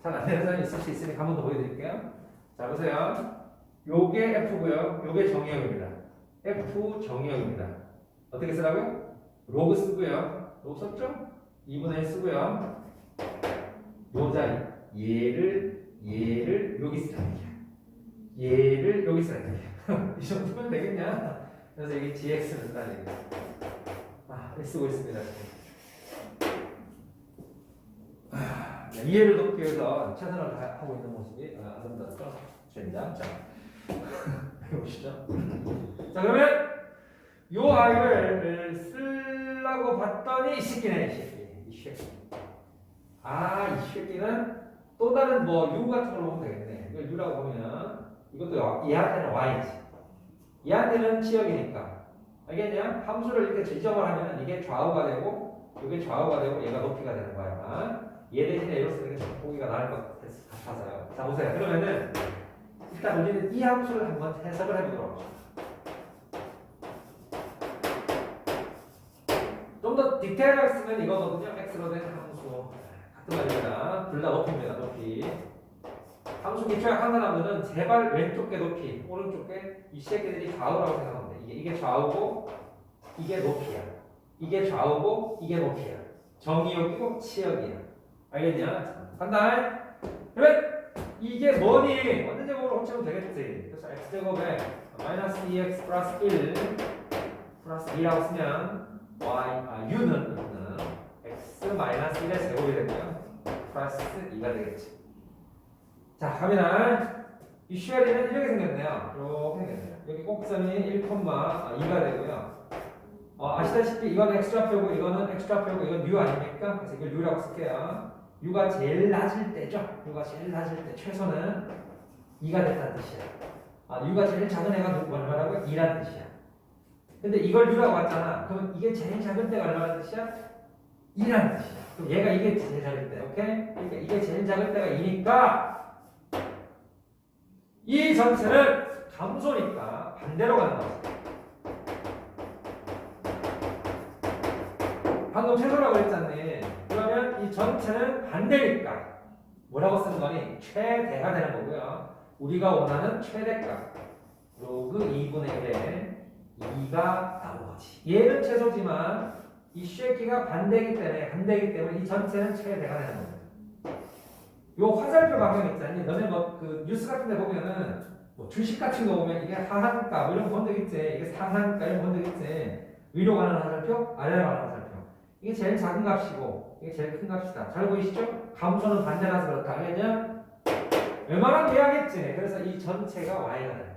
잘 안 되는 사람이 있을 수 있으니까 한 번 더 보여드릴게요. 자 보세요. 요게 f고요. 요게 정의역입니다. f 정의역입니다. 어떻게 쓰라고요? 로그 쓰고요. 로그 썼죠? 2분의 1 쓰고요. 요 자리 얘를 여기 쓰라는 얘기야. 얘를 여기 쓰라는 얘기야. 이 정도면 되겠냐? 그래서 이게 gx를 쓴다는 얘기야. 쓰고 있습니다. 이해를 돕기 위해서 최선을 하고 있는 모습이 아름답죠? 젠장. 자, 해보시죠. 자, 그러면 요 아이를 쓰려고 봤더니 이 새끼네, 이 새끼. 이 새끼는 또 다른 뭐 u 같은 걸로 보면 되겠네. 이걸 u라고 보면 이것도 얘한테는 y지. 얘한테는 치역이니까. 알겠냐? 함수를 이렇게 지정을 하면 이게 좌우가 되고 이게 좌우가 되고 얘가 높이가 되는 거야. 얘 대신에 얘로 쓰는 게 보기가 나을 것 같아서요. 자 보세요. 그러면은 일단 우리는 이 함수를 한번 해석을 해보도록 합시다. 좀 더 디테일하게 쓰면 이거거든요. x로 된 함수 같은 말입니다. 둘 다 높이입니다. 높이. 함수 기초 약한 사람들은 제발 왼쪽 게 높이, 오른쪽 게 이 새끼들이 좌우라고 생각하면 돼. 이게 좌우고 이게 높이야. 이게 좌우고 이게 높이야. 정의역이고 치역이야. 알겠냐? 간다. 그러면 이게 뭐니? 원자적으로 훔치면 되겠지. 그래서 x제곱에 마이너스 2x 플러스 1 플러스 2라고 쓰면 u는 x 마이너스 1의 제곱이 되고요. 플러스 2가 되겠지. 자, 갑니다. 이 쉐리는 이렇게 생겼네요. 이렇게 생겼네요. 여기 꼭선이 1,2가 되고요. 아시다시피 이건 x좌표고 이거는 x좌표고 이건 u 아닙니까? 그래서 이걸 u라고 쓸게요. u가 제일 낮을 때죠. u가 제일 낮을 때 최소는 2가 됐다는 뜻이야. u가 제일 작은 애가 얼마라고요? 2라는 뜻이야. 근데 이걸 u라고 했잖아. 그럼 이게 제일 작은 때가 얼마라는 뜻이야? 2라는 뜻이야. 그럼 얘가 이게 제일 작을 때, 오케이? 그러니까 이게 제일 작을 때가 2니까 이 전체는 감소니까 반대로 가는 거지. 방금 최소라고 했잖니. 그러면 이 전체는 반대니까 뭐라고 쓰는 거니? 최대가 되는 거고요. 우리가 원하는 최대값 로그 2분의 1에 2가 나온 거지. 얘는 최소지만 이 쉐기가 반대이기 때문에 이 전체는 최대가 되는 거예요. 요 화살표 방향 있잖니. 너네 뭐 그 뉴스 같은 데 보면은 뭐 주식 같은 거 보면 이게 하한가 뭐 이런 거 본 적 있지. 이게 상한가 이런 거 본 적 있지. 위로 가는 화살표, 아래로 가는 화살표. 이게 제일 작은 값이고 이게 제일 큰 값이다. 잘 보이시죠? 감소는 반대라서 그렇다. 알겠냐? 웬만하면 돼야겠지. 그래서 이 전체가 y가 돼.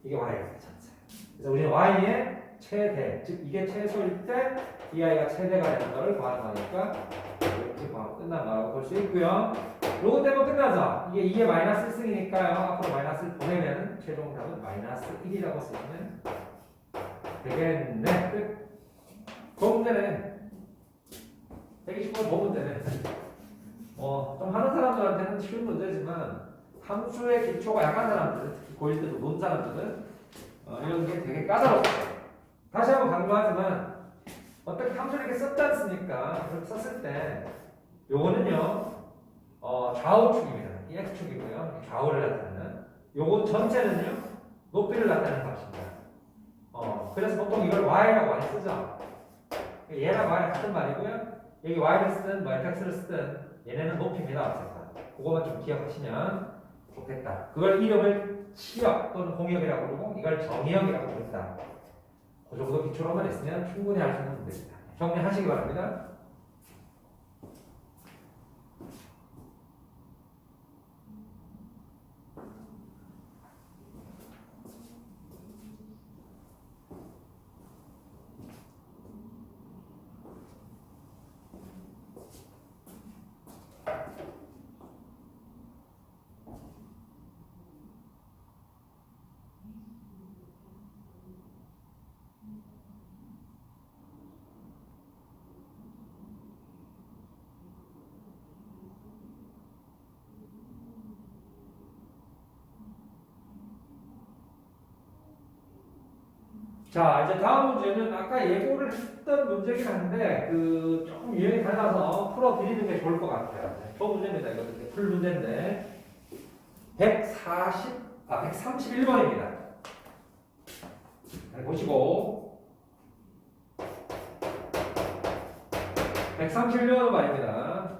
이게 y가 돼, 전체. 그래서 우리는 y의 최대, 즉 이게 최소일 때 이 i가 최대가 되는 거를 구하는 거니까 이렇게 구하면 끝난 거라고 볼 수 있고요. 요거 때문에 끝나죠? 이게 2의 마이너스 1승이니까요. 앞으로 마이너스를 보내면 최종 답은 마이너스 1이라고 쓰시면 되겠네. 끝. 그 문제는 120번 그 문제는 좀 하는 사람들한테는 쉬운 문제지만 함수의 기초가 약한 사람들, 특히 고1 때도 논 사람들은 이런 게 되게 까다롭죠. 다시 한번 강조하지만 어떻게 함수를 이렇게 썼지 않습니까? 그렇게 썼을 때 요거는요 좌우축입니다. 이 x축이고요. 좌우를 나타내는 요거 전체는요 높이를 나타내는 값입니다. 그래서 보통 이걸 y라고 많이 쓰죠. 얘랑 y랑 같은 말이고요. 여기 y를 쓰든 뭐 fx를 쓰든 얘네는 높이입니다. 어쨌든 그거만 좀 기억하시면 좋겠다. 그걸 이름을 치역 또는 공역이라고 부르고 이걸 정의역이라고 부른다. 그 정도 기초로만 있으면 충분히 할 수 있는 문제입니다. 정리하시기 바랍니다. 자, 이제 다음 문제는 아까 예고를 했던 문제긴 한데 조금 유형이 달라서 풀어드리는 게 좋을 것 같아요. 저 문제입니다. 이거 풀 문제인데 131번입니다. 보시고 131번은 말입니다.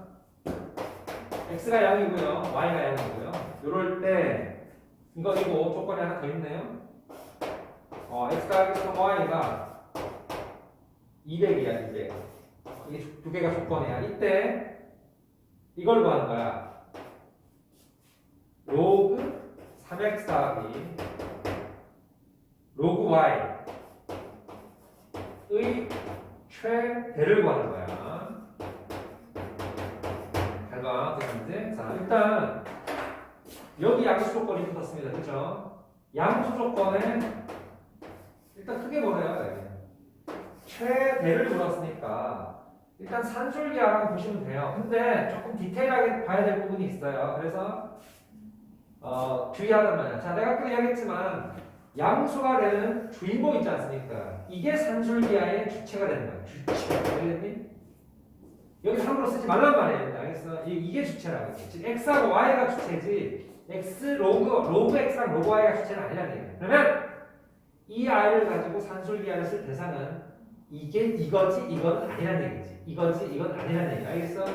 x가 0이고요. y가 0이고요. 이럴 때 이거 조건이 하나 더 있네요. x가 3y가 200이야, 200. 이게 두 개가 조건이야. 이때 이걸 구하는 거야. 로그 3x 더하기 로그 y의 최대를 구하는 거야. 잘 봐, 됐는지? 자, 일단 여기 양수 조건이 붙었습니다. 그렇죠? 양수 조건에 일단 크게 보세요. 최대를 물었으니까 일단 산술기하라고 보시면 돼요. 근데 조금 디테일하게 봐야 될 부분이 있어요. 그래서 주의하란 말이야. 자, 내가 아까 이야기했지만 양수가 되는 주인공 있지 않습니까? 이게 산술기하의 주체가 되는 거야. 주체. 알겠니? 여기 함부로 쓰지 말란 말이에요. 알겠어? 이게 주체라고. 즉 x하고 y가 주체지 x 로그 x랑 로그 y가 주체는 아니라는 얘기예요. 그러면 이 r을 가지고 산술기하를 쓸 대상은 이게 이거지 이건 아니란 얘기지. 이거지 이건 아니란 얘기. 알겠어?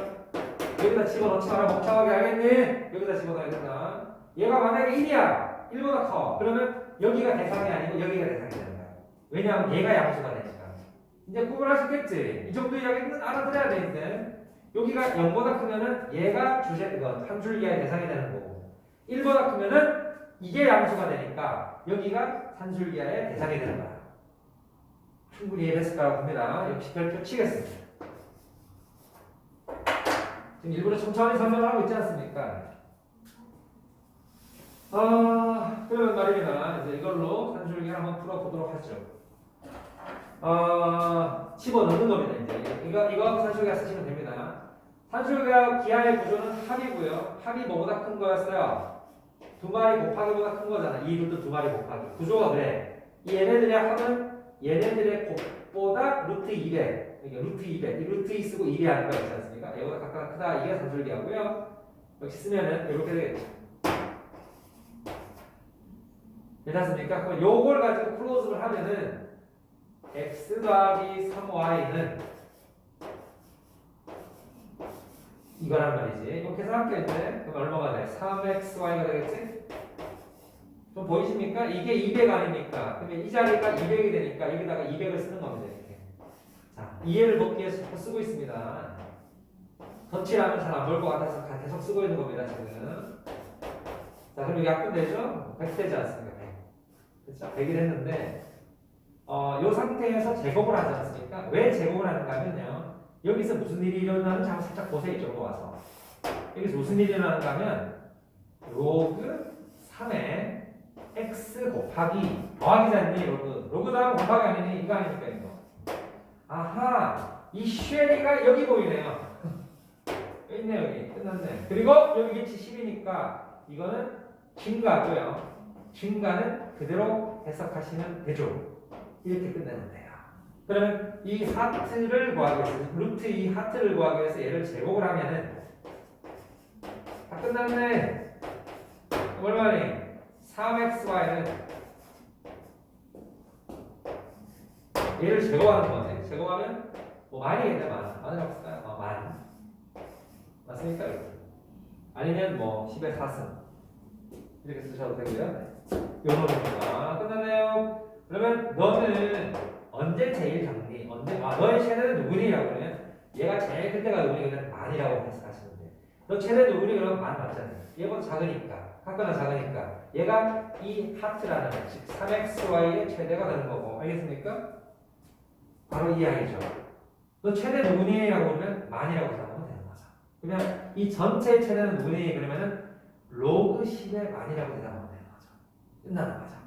여기다 집어넣지 마라. 복잡하게 알겠니? 여기다 집어넣어야 된다. 얘가 만약에 1이야. 1보다 커. 그러면 여기가 대상이 아니고 여기가 대상이 되는 거야. 왜냐하면 얘가 양수가 되니까. 이제 구분할 수 있겠지? 이 정도 이야기는 알아들어야 되는데 여기가 0보다 크면은 얘가 산술기하의 대상이 되는 거고 1보다 크면은 이게 양수가 되니까 여기가 산술기하의 대상이 되는 거야. 충분히 이해됐을 거라고 봅니다. 역시 별표 치겠습니다. 지금 일부러 천천히 설명을 하고 있지 않습니까? 그러면 말입니다. 이제 이걸로 산술기 한번 풀어보도록 하죠. 집어넣는 겁니다. 이제 이거 산술기하 쓰시면 됩니다. 산술기하 기하의 구조는 합이고요. 합이 뭐보다 큰 거였어요? 두 마리 곱하기보다 큰 거잖아. 2루트 두 마리 곱하기. 구조가 그래. 이 얘네들의 합은 얘네들의 곱보다 루트 200. 그러니까 루트 200. 이 루트 2 쓰고 2배 하는 거 있지 않습니까? 얘보다 각각 크다. 이게 산술기하고요. 역시 쓰면은 이렇게 되겠죠. 괜찮습니까? 그럼 요걸 가지고 클로즈를 하면은 x 더하기 3y는 이거란 말이지. 이렇게 계산할게 이제. 그럼 얼마가 돼? 3xy가 되겠지? 좀 보이십니까? 이게 200 아닙니까? 그러면 이 자리가 200이 되니까 여기다가 200을 쓰는 겁니다. 이렇게. 자, 이해를 돕기 위해서 자꾸 쓰고 있습니다. 덧칠하면 잘 안 보일 것 같아서 계속 쓰고 있는 겁니다. 지금. 자, 그럼 약분 되죠? 100 되지 않습니까? 100. 그렇죠? 100이 됐는데 이 상태에서 제곱을 하지 않습니까? 왜 제곱을 하는가 하면요. 여기서 무슨 일이 일어나는지 한번 살짝 보세요. 이쪽으로 와서. 여기서 무슨 일이 일어나는가 하면 로그 3의 x 곱하기 더하기잖니 로그 다음 곱하기 아니니 이거 아닙니까 이거. 아하 이 쉐리가 여기 보이네요. 여기 있네 여기 끝났네. 그리고 여기 겠지 10이니까 이거는 증가고요. 증가는 그대로 해석하시면 되죠. 이렇게 끝내면 돼요. 그러면 이 하트를 구하기 위해서 루트 이 하트를 구하기 위해서 얘를 제곱을 하면은 다 끝났네. 얼마니? 3xy는 얘를 제곱하는 거지. 제곱하면 뭐 만이겠네 만. 만이라고 쓸까요? 만. 맞습니까? 아니면 뭐 10의 4승 이렇게 쓰셔도 되고요. 요 놈입니다. 끝났네요. 그러면 너는 언제 제일 작니? 언제? 너의 최대는 누구니라고 그러면 얘가 제일 큰 때가 누구니까 만이라고 해석하시면 돼. 너 최대 누구니 그러면 만 맞잖아요. 얘보다 작으니까 각각은 작으니까 얘가 이 하트라는 즉 3xy의 최대가 되는 거고 알겠습니까? 바로 이 아이죠. 너 최대 누구니라고 그러면 만이라고 생각하면 되는 거죠. 그러면 이 전체의 최대는 누구니 그러면은 로그 10의 만이라고 대답하면 되는 거죠. 끝나는 거죠.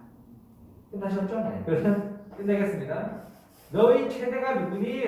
끝나셨죠? 네. 그러면 끝내겠습니다. 너희 최대가 누구니?